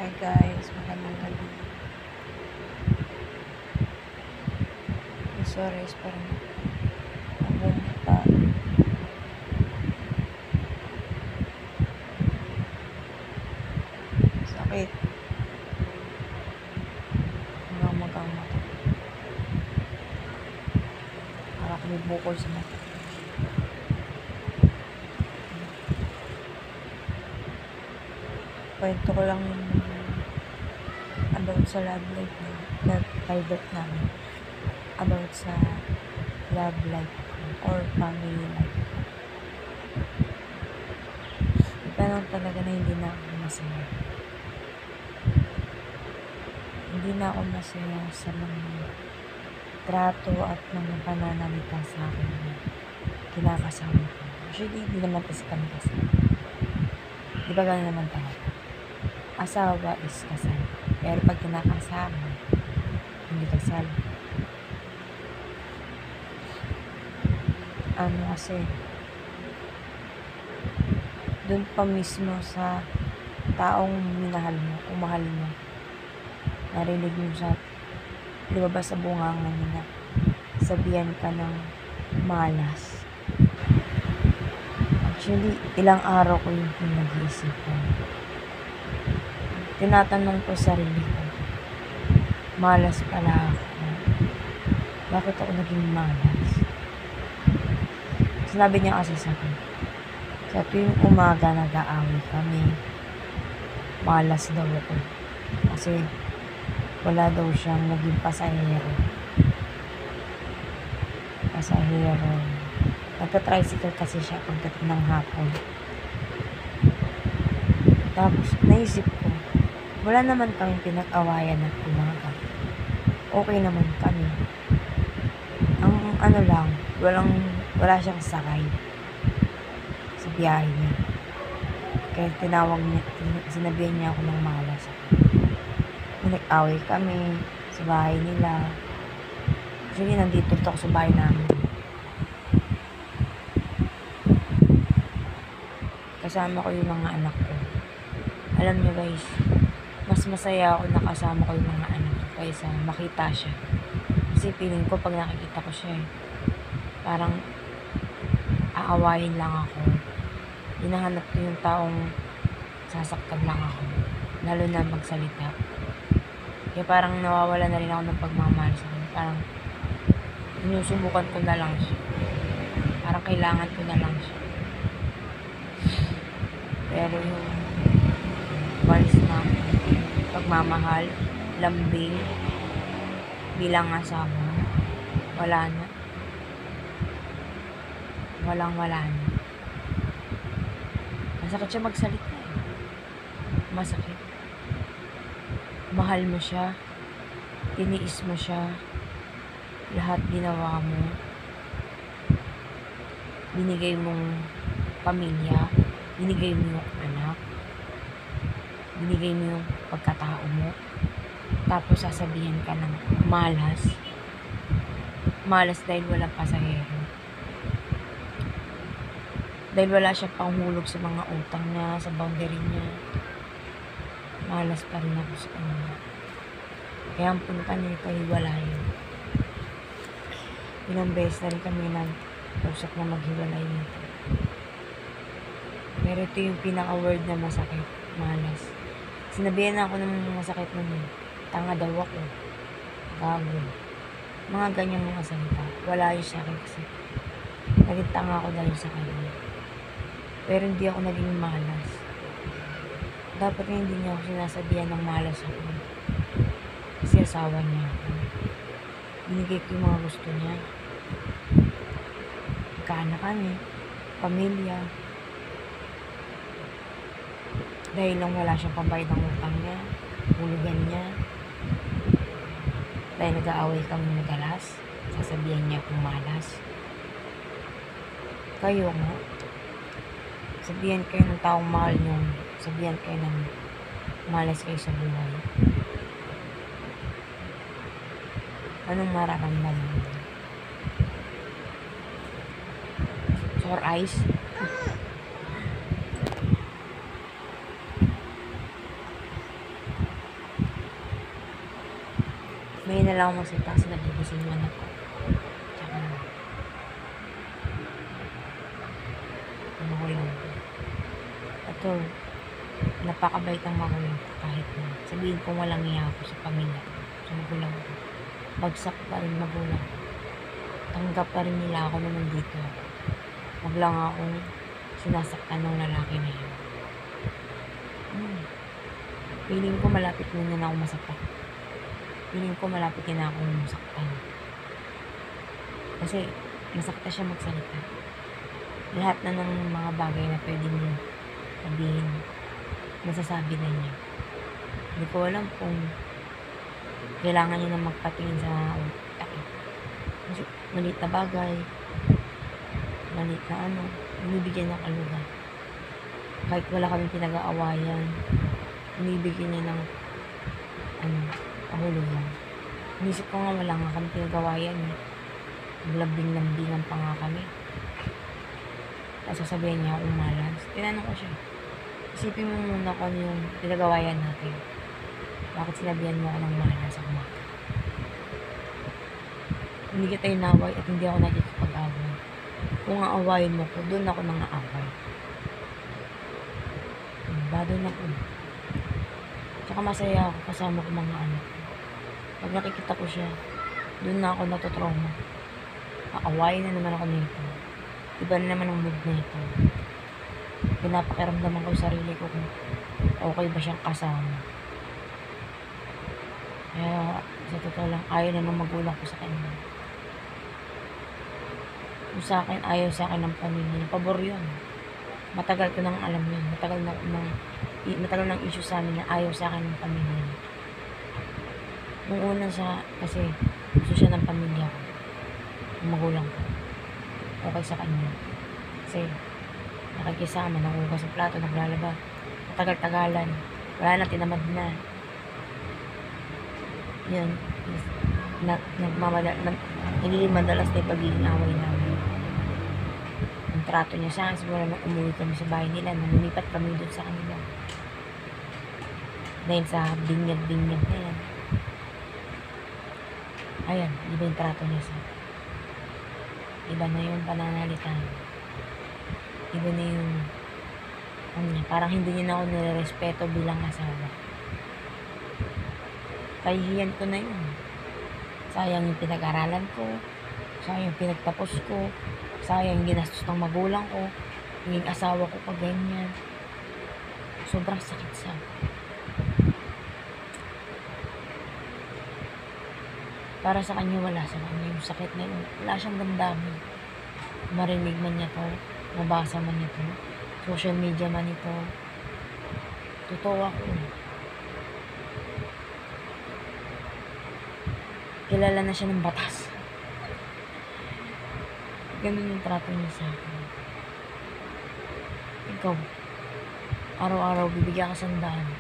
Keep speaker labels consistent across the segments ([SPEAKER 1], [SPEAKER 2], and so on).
[SPEAKER 1] Hi guys, magandang gabi. Sorry, parang nabumpa. Sakit. Hanggang magang mata. Parang may bukol sa mata. Kwento ko lang about sa love life na private namin. About sa love life or family life. Pero talaga na hindi na ako masaya. Hindi na ako masaya sa mga trato at mga pananalita sa akin na kinakasama ko. Actually, hindi naman kasi kami kasama. Di ba gano'n naman talaga? Asawa is kasal. Pero pag kinakasama, hindi kasal. Kasi dun pa mismo sa taong minahal mo, kung mahal mo, narinig mo siya, lumabas sa bunganga niya na sabihan ka ng malas. Actually, ilang araw ko yung pinag-iisipan. Tinatanong ko sarili ko, malas pala ako. Bakit ako naging malas? Sinabi niya kasi sa akin, sa tuwing umaga nag-aaway kami, malas daw ako. Kasi wala daw siyang naging pasahero. Nagka-tricycle kasi siya pagdating ng hapon. Tapos naisip ko, wala naman kaming pinag-awayan at umaga. Okay naman kami. Ang lang, wala siyang sakay sa biyahe niya. Kaya sinabihan niya ako ng malas. Nag-away kami sa bahay nila. Actually, nandito ako sa bahay namin. Kasama ko yung mga anak ko. Alam niyo guys, mas masaya ako nakasama ko yung mga anak ko kaysa makita siya. Kasi feeling ko pag nakikita ko siya parang aawahin lang ako. Hinahanap ko yung taong sasaktan lang ako. Lalo na magsalita. Kaya parang nawawala na rin ako ng pagmamahal sa kanya. Parang sinusubukan ko na lang siya. Parang kailangan ko na lang siya. Pero yung once na pagmamahal, lambing, bilang asawa, wala na. Wala na. Masakit siya magsalita Masakit. Mahal mo siya, tiniis mo siya, lahat ginawa mo, binigay mong pamilya, binigay mo yung anak, binigay mo yung pagkatao mo, tapos sasabihin ka ng malas dahil walang pasahero, dahil wala siya panghulog sa mga utang niya, sa boundary niya. Malas pa rin ako sa kanya. Kaya ang punta niya kahiwalayan. Ilang beses na rin kami nag-usap na maghiwalay nito. Pero ito yung pinaka-word na masakit, malas. Sinabihan ako ng masakit nun tanga daw ako, gago. Mga ganyang mga salita. Wala yun sa akin kasi naging tanga ako dahil sa kanya. Pero hindi ako naging malas. Dapat nga hindi niya ako sinasabihan ng malas ako. Kasi asawa niya ako. Binigay ko yung mga gusto niya. Magkaanak kami, pamilya. Dahil lang wala siyang pambayad ng utang niya, hulugan niya. Dahil nag-aaway kami madalas, sasabihan niya akong malas. Kayo nga, sabihan kayo ng taong mahal niyo, sabihan kayo ng malas kayo sa buhay. Anong mararamdaman mo? Sore eyes? Ngayon na lang ako magsalita kasi nagigising yung anak ko. Tsaka, magulang ko. Ito, napakabait ang magulang ko kahit na sabihin kong walang iya ako sa pamilya ko, sa magulang ko. Bagsak pa rin magulang ko. Tanggap pa rin nila ako na nandito ako. Huwag lang akong sinasaktan ng lalaki na yun. Feeling ko malapit na ako masaktan. Feeling ko malapit na akong masaktan. Kasi masakta siya magsalita. Lahat na ng mga bagay na pwede niya sabihin, masasabi na niya. Hindi ko alam kung kailangan niya na magpatingin sa utak. Kasi maliit na bagay, maliit na binibigyan ng kaluga. Kahit wala kaming pinag-aawayan, binibigyan niya ng kahulugan. Inisip ko nga wala nga kami pinag-awayan eh. Lambing-lambingan pa nga kami. Tapos sasabihin niya akong malas. Tinanong ko siya, isipin mo muna kung yung pinag-awayan natin. Bakit sinabihan mo ako ng malas sa umaga? Hindi kita inaway at hindi ako nakikipag-away. Kung aawayin mo ko, doon ako nang aaway. Badon ako. Tsaka masaya ako kasama ko mga anak ko. Pag nakikita ko siya, doon na ako natutrauma. Aawayin na naman ako nito. Iba na naman ang mood nito. Pinapakiramdaman ko sa sarili ko kung okay ba siyang kasama. Kaya sa totoo lang, ayaw na ng magulang ko sa kanya. Kung sa akin, ayaw sa akin ng pamilya. Pabor yun. Matagal ko nang alam yun. Matagal nang issue sa amin na ayaw sa akin ng pamilya. Nung una siya, kasi gusto siya ng pamilya ko. Ng magulang ko. Okay sa kanya. Kasi nakikisama, nangugas ng plato, naglalaba. Matagal-tagalan. Wala na, tinamad na. Yan. Hindi madalas na yung pagiging away namin. Ang trato niya sa akin, siguro nung umuwi kami sa bahay nila, nanulipat kami doon sa kanila. Dahil sa binyag-binyag na yan. Ayan, iba yung trato niya sa akin. Iba na yung pananalita. Iba na yung parang hindi niya na ako nirespeto bilang asawa. Kahihiyan ko na yun. Sayang yung pinag-aralan ko, sayang yung pinagtapos ko, sayang yung ginastos ng magulang ko, yung asawa ko pa ganyan. Sobrang sakit sa para sa kanya, wala sa kanya yung sakit na yun. Wala siyang damdamin. Marinig man niya to, mabasa man niya to, social media man ito. Totoo ako. Kilala na siya ng batas. Ganun yung trato niya sa akin. Ikaw, araw-araw bibigyan ka sandaan.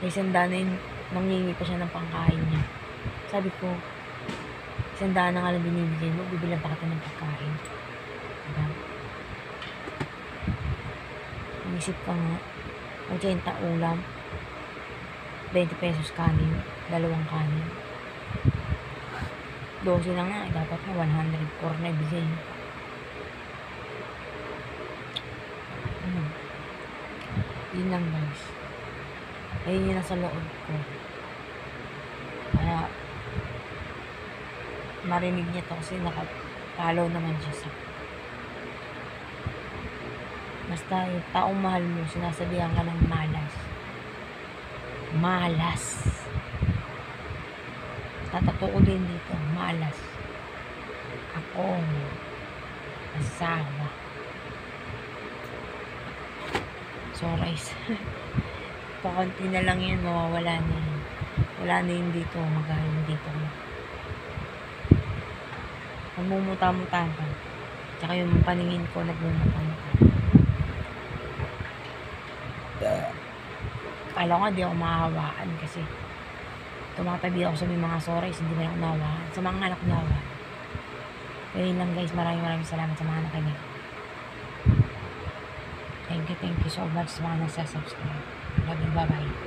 [SPEAKER 1] May sandaan na yun, nangingi pa siya ng pangkain niya. Sabi ko, sandaan na nga lang binibigay mo, bibilang pa kita ng pagkain. Diba? Inisip ka nga, 80 ulam, 20 pesos kanin, 2 kanin. 12 na nga, dapat na 104 na ibigay. Yun lang guys. Ayun yun nasa loob ko. Kaya, marinig niya to kasi nakapalaw naman siya sa basta yung taong mahal mo, sinasabihan ka ng malas. Malas. Tatato ko din dito, malas. Ako, asawa. So guys, pakunti na lang yun, mawawala na yun. Wala na yun dito, magaling dito. Namumuta-muta ka. Tsaka yung paningin ko, nagmumuta-muta. Kala ko nga, di ako mahahawaan kasi tumatabi ako sa may mga sorays, hindi na ako nawaan. Sa mga anak nawaan. Kaya yun lang guys, maraming salamat sa mga nakinig. Thank you so much sa mga nagsasubscribe. Love you, bye-bye.